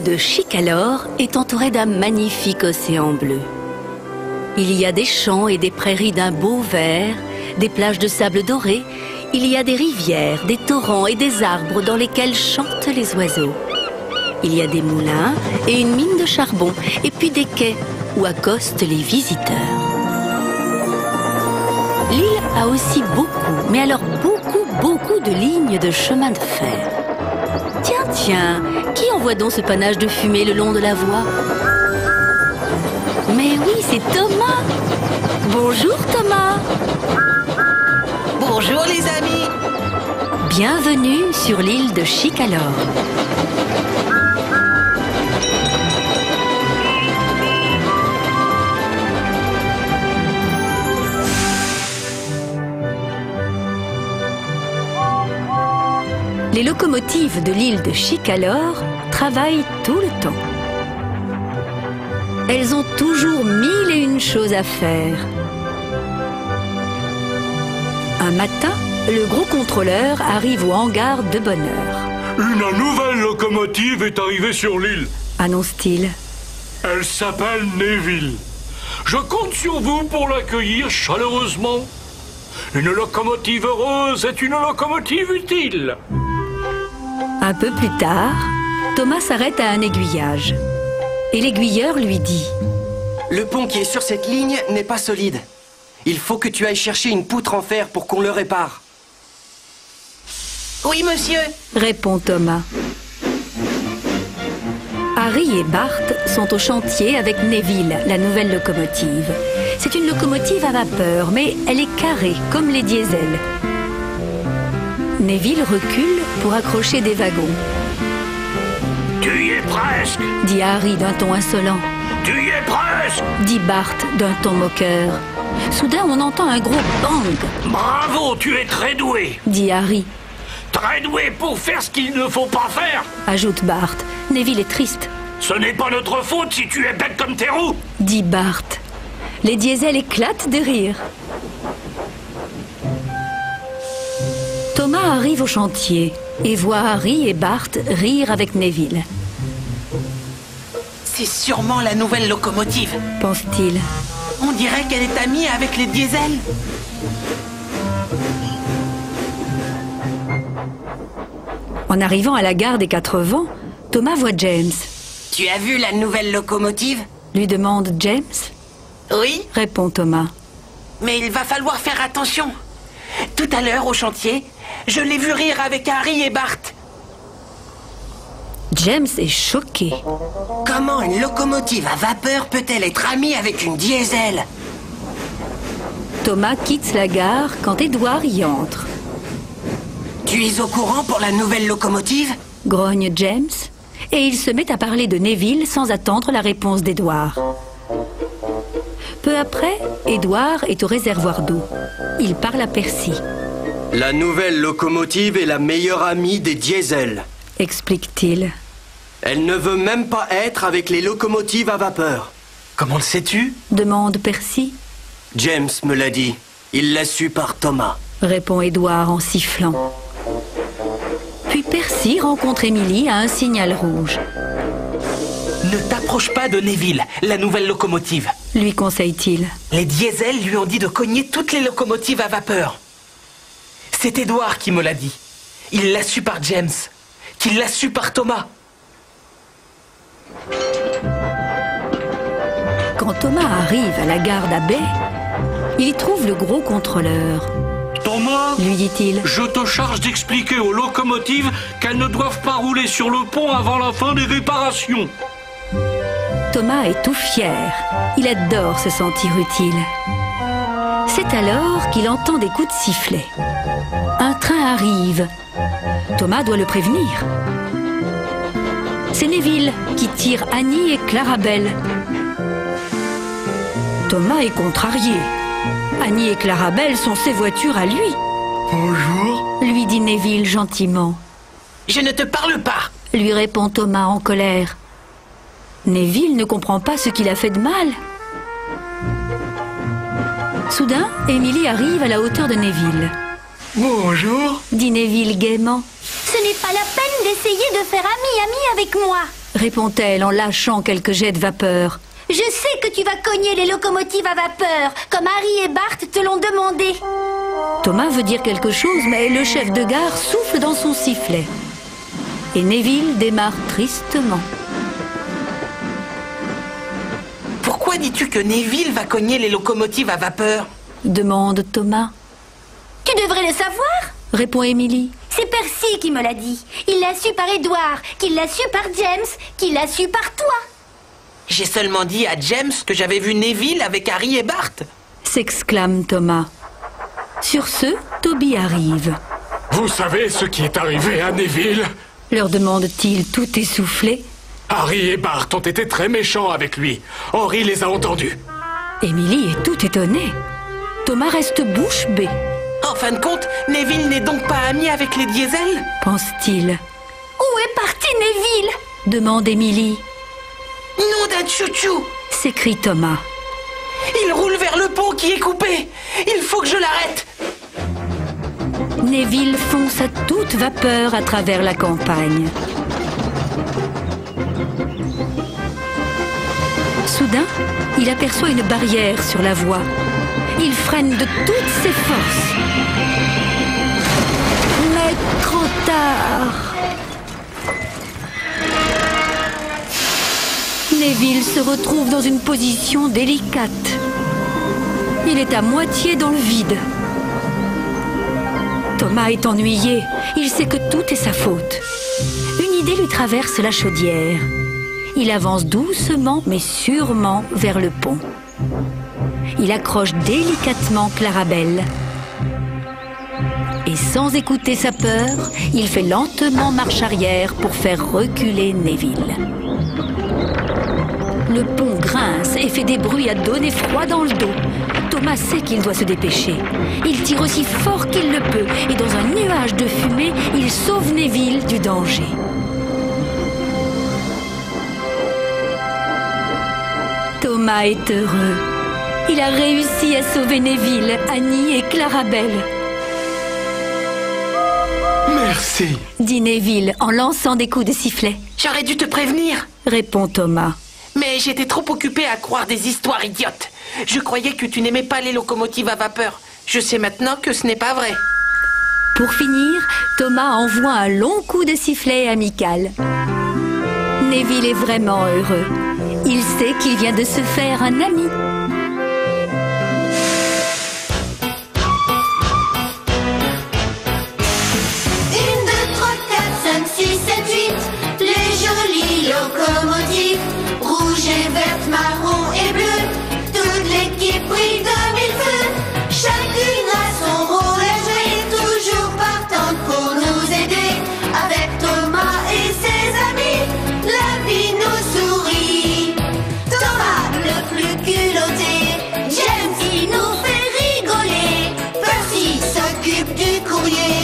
de Chicalor est entourée d'un magnifique océan bleu. Il y a des champs et des prairies d'un beau vert, des plages de sable doré, il y a des rivières, des torrents et des arbres dans lesquels chantent les oiseaux. Il y a des moulins et une mine de charbon, et puis des quais où accostent les visiteurs. L'île a aussi beaucoup, mais alors beaucoup de lignes de chemin de fer. Tiens, qui envoie donc ce panache de fumée le long de la voie? Mais oui, c'est Thomas! Bonjour Thomas! Bonjour les amis! Bienvenue sur l'île de Chicalor. Les locomotives de l'île de Chicalor travaillent tout le temps. Elles ont toujours 1001 choses à faire. Un matin, le gros contrôleur arrive au hangar de bonne heure. Une nouvelle locomotive est arrivée sur l'île, annonce-t-il. Elle s'appelle Neville. Je compte sur vous pour l'accueillir chaleureusement. Une locomotive heureuse est une locomotive utile. Un peu plus tard, Thomas s'arrête à un aiguillage. Et l'aiguilleur lui dit: Le pont qui est sur cette ligne n'est pas solide. Il faut que tu ailles chercher une poutre en fer pour qu'on le répare. Oui, monsieur, répond Thomas. Harry et Bart sont au chantier avec Neville, la nouvelle locomotive. C'est une locomotive à vapeur, mais elle est carrée, comme les diesels. Neville recule pour accrocher des wagons. Tu y es presque, dit Harry d'un ton insolent. Tu y es presque, dit Bart d'un ton moqueur. Soudain, on entend un gros bang. Bravo, tu es très doué, dit Harry. Très doué pour faire ce qu'il ne faut pas faire, ajoute Bart. Neville est triste. Ce n'est pas notre faute si tu es bête comme tes roues, dit Bart. Les diesels éclatent de rire. Thomas arrive au chantier et voit Harry et Bart rire avec Neville. C'est sûrement la nouvelle locomotive, pense-t-il. On dirait qu'elle est amie avec les diesels. En arrivant à la gare des 4 vents, Thomas voit James. Tu as vu la nouvelle locomotive? Lui demande James. Oui, répond Thomas. Mais il va falloir faire attention. Tout à l'heure, au chantier, je l'ai vu rire avec Harry et Bart. James est choqué. Comment une locomotive à vapeur peut-elle être amie avec une diesel? Thomas quitte la gare quand Édouard y entre. Tu es au courant pour la nouvelle locomotive? Grogne James, et il se met à parler de Neville sans attendre la réponse d'Édouard. Peu après, Édouard est au réservoir d'eau. Il parle à Percy. La nouvelle locomotive est la meilleure amie des diesels, explique-t-il. Elle ne veut même pas être avec les locomotives à vapeur. Comment le sais-tu? Demande Percy. James me l'a dit. Il l'a su par Thomas, répond Édouard en sifflant. Puis Percy rencontre Émilie à un signal rouge. Ne t'approche pas de Neville, la nouvelle locomotive, lui conseille-t-il. Les diesels lui ont dit de cogner toutes les locomotives à vapeur. C'est Édouard qui me l'a dit. Il l'a su par James, qu'il l'a su par Thomas. Quand Thomas arrive à la gare d'Abbey, il y trouve le gros contrôleur. Thomas, lui dit-il, je te charge d'expliquer aux locomotives qu'elles ne doivent pas rouler sur le pont avant la fin des réparations. Thomas est tout fier. Il adore se sentir utile. C'est alors qu'il entend des coups de sifflet. Un train arrive. Thomas doit le prévenir. C'est Neville qui tire Annie et Clarabelle. Thomas est contrarié. Annie et Clarabelle sont ses voitures à lui. Bonjour, lui dit Neville gentiment. Je ne te parle pas, lui répond Thomas en colère. Neville ne comprend pas ce qu'il a fait de mal. Soudain, Émilie arrive à la hauteur de Neville. Bonjour, dit Neville gaiement. Ce n'est pas la peine d'essayer de faire ami avec moi, répond-elle en lâchant quelques jets de vapeur. Je sais que tu vas cogner les locomotives à vapeur, comme Harry et Bart te l'ont demandé. Thomas veut dire quelque chose, mais le chef de gare souffle dans son sifflet. Et Neville démarre tristement. Pourquoi dis-tu que Neville va cogner les locomotives à vapeur? Demande Thomas. Tu devrais le savoir. Répond Émilie. C'est Percy qui me l'a dit. Il l'a su par Édouard, qu'il l'a su par James, qu'il l'a su par toi. J'ai seulement dit à James que j'avais vu Neville avec Harry et Bart. S'exclame Thomas. Sur ce, Toby arrive. Vous savez ce qui est arrivé à Neville? Leur demande-t-il tout essoufflé. Harry et Bart ont été très méchants avec lui. Henry les a entendus. Émilie est tout étonnée. Thomas reste bouche bée. En fin de compte, Neville n'est donc pas ami avec les Diesel? Pense-t-il. Où est parti Neville? Demande Émilie. Nom d'un chouchou! S'écrie Thomas. Il roule vers le pont qui est coupé. Il faut que je l'arrête. Neville fonce à toute vapeur à travers la campagne. Soudain, il aperçoit une barrière sur la voie. Il freine de toutes ses forces. Mais trop tard. Neville se retrouve dans une position délicate. Il est à moitié dans le vide. Thomas est ennuyé. Il sait que tout est sa faute. Une idée lui traverse la chaudière. Il avance doucement mais sûrement vers le pont. Il accroche délicatement Clarabelle. Et sans écouter sa peur, il fait lentement marche arrière pour faire reculer Neville. Le pont grince et fait des bruits à donner froid dans le dos. Thomas sait qu'il doit se dépêcher. Il tire aussi fort qu'il le peut et dans un nuage de fumée, il sauve Neville du danger. Thomas est heureux. Il a réussi à sauver Neville, Annie et Clarabelle. Merci. Dit Neville en lançant des coups de sifflet. J'aurais dû te prévenir. Répond Thomas. Mais j'étais trop occupé à croire des histoires idiotes. Je croyais que tu n'aimais pas les locomotives à vapeur. Je sais maintenant que ce n'est pas vrai. Pour finir, Thomas envoie un long coup de sifflet amical. Neville est vraiment heureux. Il sait qu'il vient de se faire un ami. 6, 7, 8, les jolies locomotives, rouge et verte, marron et bleu, toute l'équipe brille de mille feux, chacune a son rôle à jouer, toujours partante pour nous aider, avec Thomas et ses amis, la vie nous sourit. Thomas le plus culotté, James il nous fait rigoler, Percy s'occupe du courrier.